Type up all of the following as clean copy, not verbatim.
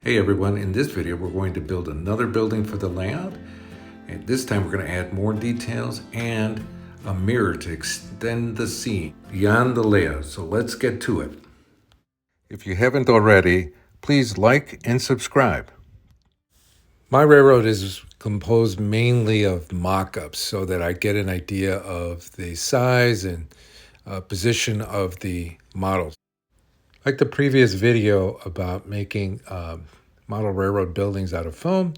Hey everyone, in this video we're going to build another building for the layout, and this time we're going to add more details and a mirror to extend the scene beyond the layout. So let's get to it. If you haven't already, please like and subscribe. My railroad is composed mainly of mock-ups so that I get an idea of the size and position of the models. Like the previous video about making model railroad buildings out of foam,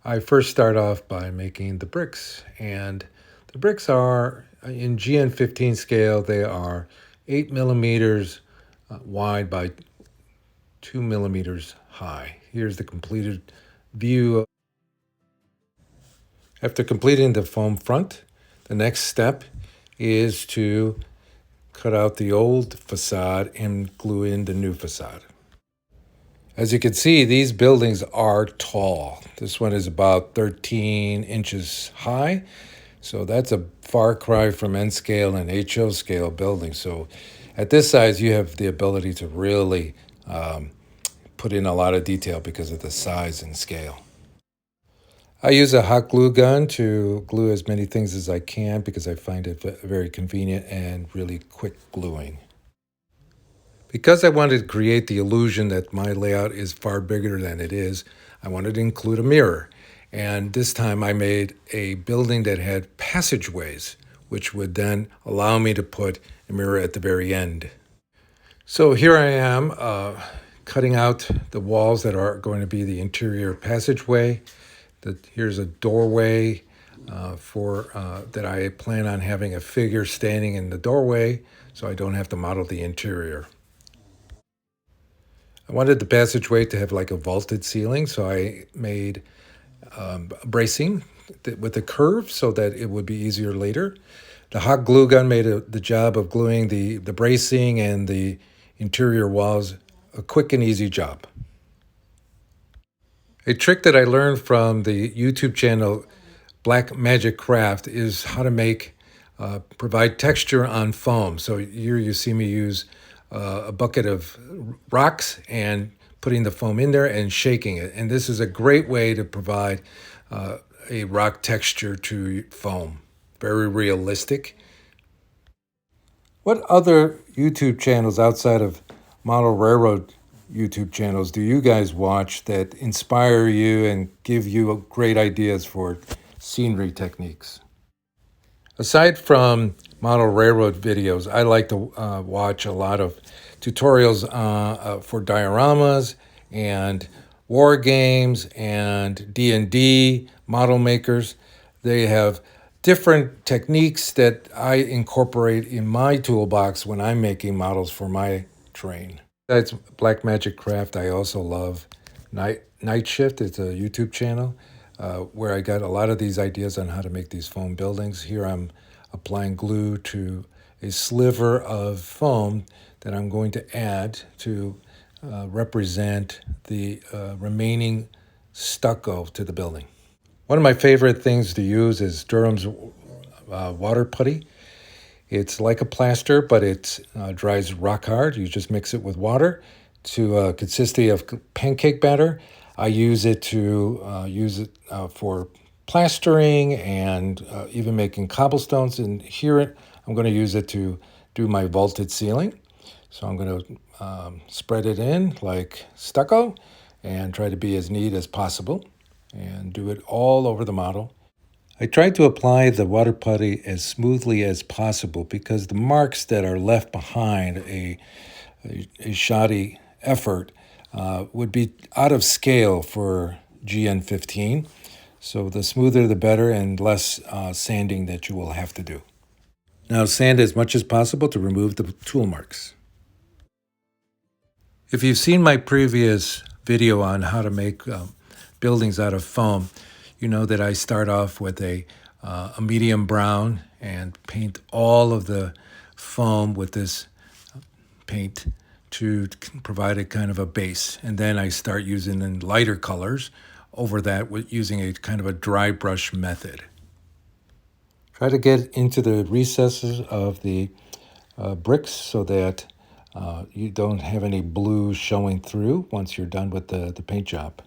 I first start off by making the bricks. And the bricks are, in GN15 scale, they are 8 millimeters wide by 2 millimeters high. Here's the completed view. After completing the foam front, the next step is to cut out the old facade and glue in the new facade. As you can see, these buildings are tall. This one is about 13 inches high. So that's a far cry from N scale and HO scale buildings. So at this size, you have the ability to really put in a lot of detail because of the size and scale. I use a hot glue gun to glue as many things as I can because I find it very convenient and really quick gluing. Because I wanted to create the illusion that my layout is far bigger than it is, I wanted to include a mirror. And this time I made a building that had passageways, which would then allow me to put a mirror at the very end. So here I am cutting out the walls that are going to be the interior passageway. Here's a doorway that I plan on having a figure standing in the doorway so I don't have to model the interior. I wanted the passageway to have like a vaulted ceiling, so I made bracing with a curve so that it would be easier later. The hot glue gun made the job of gluing the bracing and the interior walls a quick and easy job. A trick that I learned from the YouTube channel Black Magic Craft is how to provide texture on foam. So here you see me use a bucket of rocks and putting the foam in there and shaking it. And this is a great way to provide a rock texture to foam. Very realistic. What other YouTube channels outside of Model Railroad YouTube channels do you guys watch that inspire you and give you great ideas for scenery techniques? Aside from model railroad videos, I like to watch a lot of tutorials for dioramas and war games and D&D model makers. They have different techniques that I incorporate in my toolbox when I'm making models for my terrain. Besides Black Magic Craft, I also love Night Shift. It's a YouTube channel where I got a lot of these ideas on how to make these foam buildings. Here I'm applying glue to a sliver of foam that I'm going to add to represent the remaining stucco to the building. One of my favorite things to use is Durham's water putty. It's like a plaster, but it dries rock hard. You just mix it with water to consistency of pancake batter. I use it for plastering and even making cobblestones. And here I'm going to use it to do my vaulted ceiling. So I'm going to spread it in like stucco and try to be as neat as possible and do it all over the model. I tried to apply the water putty as smoothly as possible because the marks that are left behind a shoddy effort would be out of scale for GN15. So the smoother the better and less sanding that you will have to do. Now sand as much as possible to remove the tool marks. If you've seen my previous video on how to make buildings out of foam, you know that I start off with a medium brown and paint all of the foam with this paint to provide a kind of a base. And then I start using lighter colors over that using a kind of a dry brush method. Try to get into the recesses of the bricks so that you don't have any blue showing through once you're done with the paint job.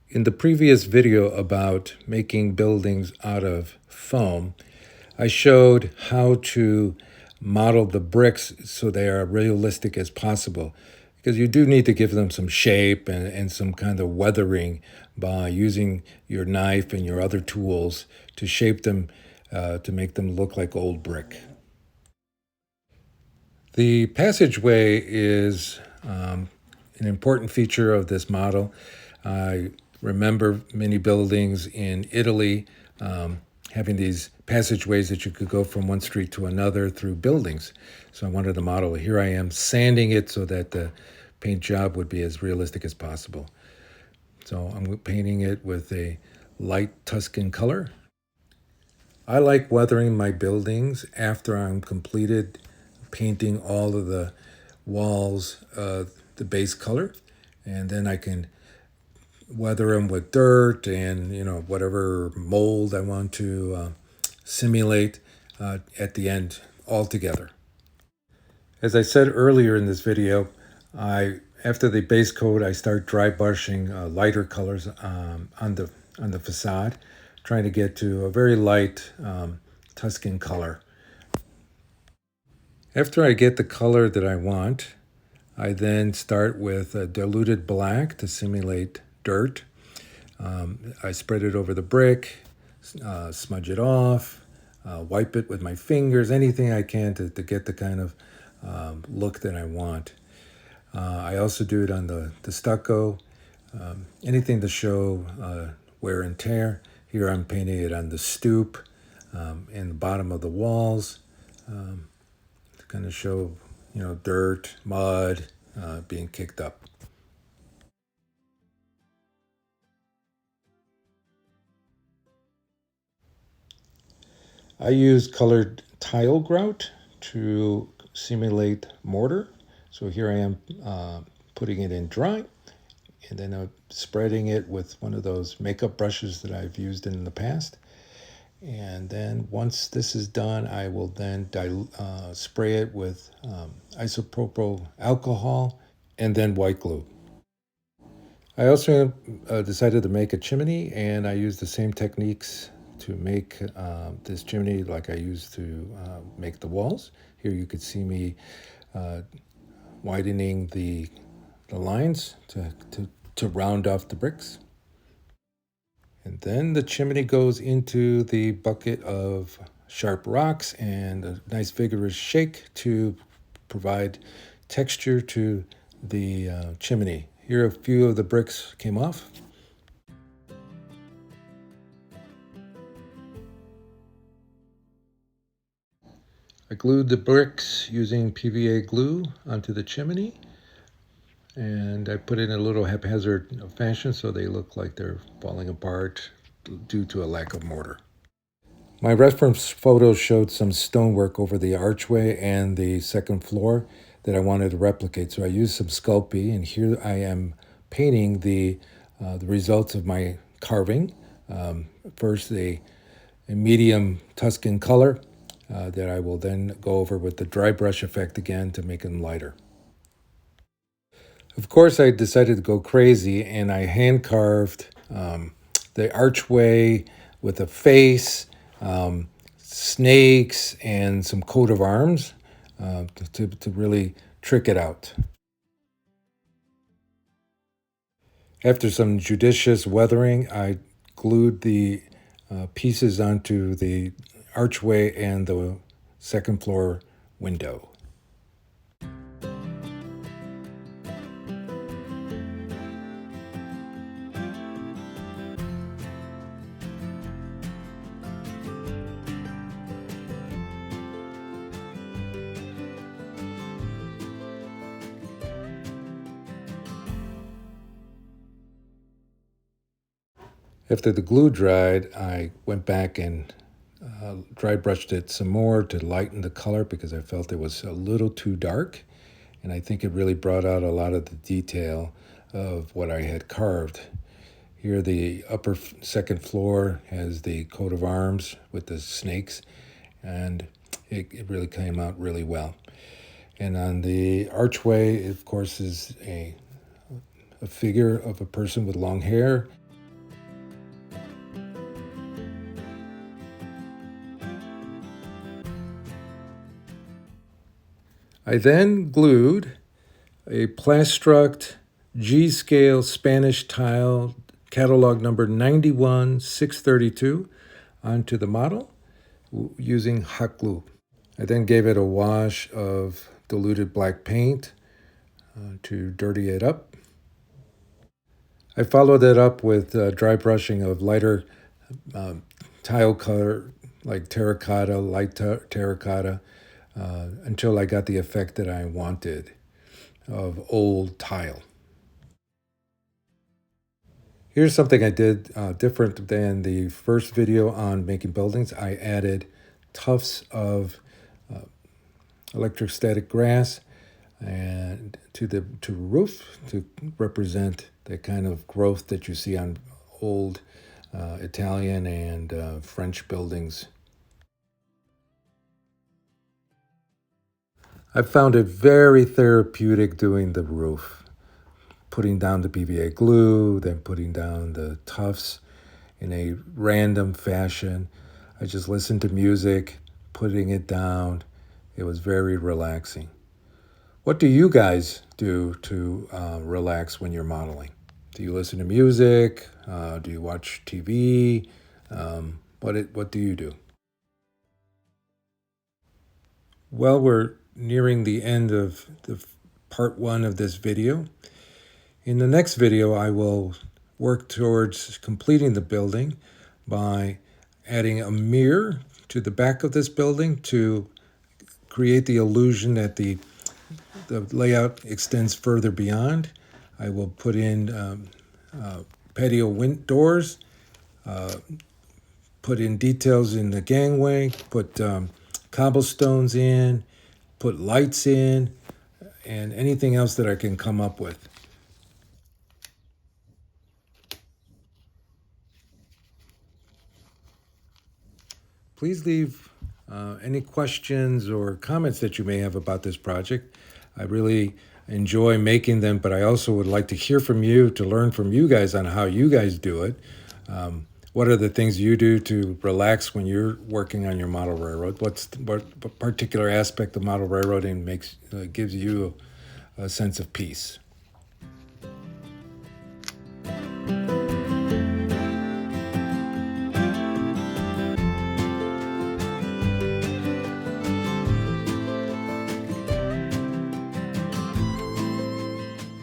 In the previous video about making buildings out of foam, I showed how to model the bricks so they are realistic as possible, because you do need to give them some shape and some kind of weathering by using your knife and your other tools to shape them to make them look like old brick. The passageway is an important feature of this model. I remember many buildings in Italy having these passageways that you could go from one street to another through buildings. So I wanted to model it. Here I am sanding it so that the paint job would be as realistic as possible. So I'm painting it with a light Tuscan color. I like weathering my buildings after I'm completed painting all of the walls the base color, and then I can weather them with dirt and whatever mold I want to simulate at the end altogether. As I said earlier in this video, after the base coat I start dry brushing lighter colors on the facade, trying to get to a very light Tuscan color. After I get the color that I want, I then start with a diluted black to simulate dirt. I spread it over the brick, smudge it off, wipe it with my fingers, anything I can to get the kind of look that I want. I also do it on the stucco, anything to show wear and tear. Here I'm painting it on the stoop, in the bottom of the walls, to kind of show dirt, mud being kicked up. I use colored tile grout to simulate mortar. So here I am putting it in dry, and then I'm spreading it with one of those makeup brushes that I've used in the past. And then once this is done, I will then spray it with isopropyl alcohol and then white glue. I also decided to make a chimney, and I used the same techniques to make this chimney like I used to make the walls. Here you could see me widening the lines to round off the bricks. And then the chimney goes into the bucket of sharp rocks and a nice vigorous shake to provide texture to the chimney. Here a few of the bricks came off. I glued the bricks using PVA glue onto the chimney, and I put it in a little haphazard fashion so they look like they're falling apart due to a lack of mortar. My reference photos showed some stonework over the archway and the second floor that I wanted to replicate. So I used some Sculpey, and here I am painting the results of my carving. First, a medium Tuscan color that I will then go over with the dry brush effect again to make them lighter. Of course, I decided to go crazy, and I hand carved the archway with a face, snakes, and some coat of arms to really trick it out. After some judicious weathering, I glued the pieces onto the archway and the second floor window. After the glue dried, I went back and dry brushed it some more to lighten the color because I felt it was a little too dark. And I think it really brought out a lot of the detail of what I had carved. Here the upper second floor has the coat of arms with the snakes, and it really came out really well. And on the archway, of course, is a figure of a person with long hair. I then glued a Plastruct G scale Spanish tile catalog number 91632 onto the model using hot glue. I then gave it a wash of diluted black paint to dirty it up. I followed it up with dry brushing of lighter tile color like terracotta, light terracotta, until I got the effect that I wanted of old tile. Here's something I did different than the first video on making buildings. I added tufts of electrostatic grass and to the roof to represent the kind of growth that you see on old Italian and French buildings. I found it very therapeutic doing the roof, putting down the PVA glue, then putting down the tufts in a random fashion. I just listened to music, putting it down. It was very relaxing. What do you guys do to relax when you're modeling? Do you listen to music? Do you watch TV? What do you do? Well, we're nearing the end of the part 1 of this video. In the next video, I will work towards completing the building by adding a mirror to the back of this building to create the illusion that the layout extends further beyond. I will put in patio doors, put in details in the gangway, put cobblestones in, put lights in, and anything else that I can come up with. Please leave any questions or comments that you may have about this project. I really enjoy making them, but I also would like to hear from you, to learn from you guys on how you guys do it. What are the things you do to relax when you're working on your model railroad? What particular aspect of model railroading gives you a sense of peace?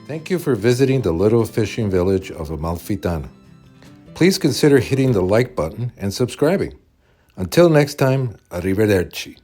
Thank you for visiting the little fishing village of Amalfitano. Please consider hitting the like button and subscribing. Until next time, arrivederci.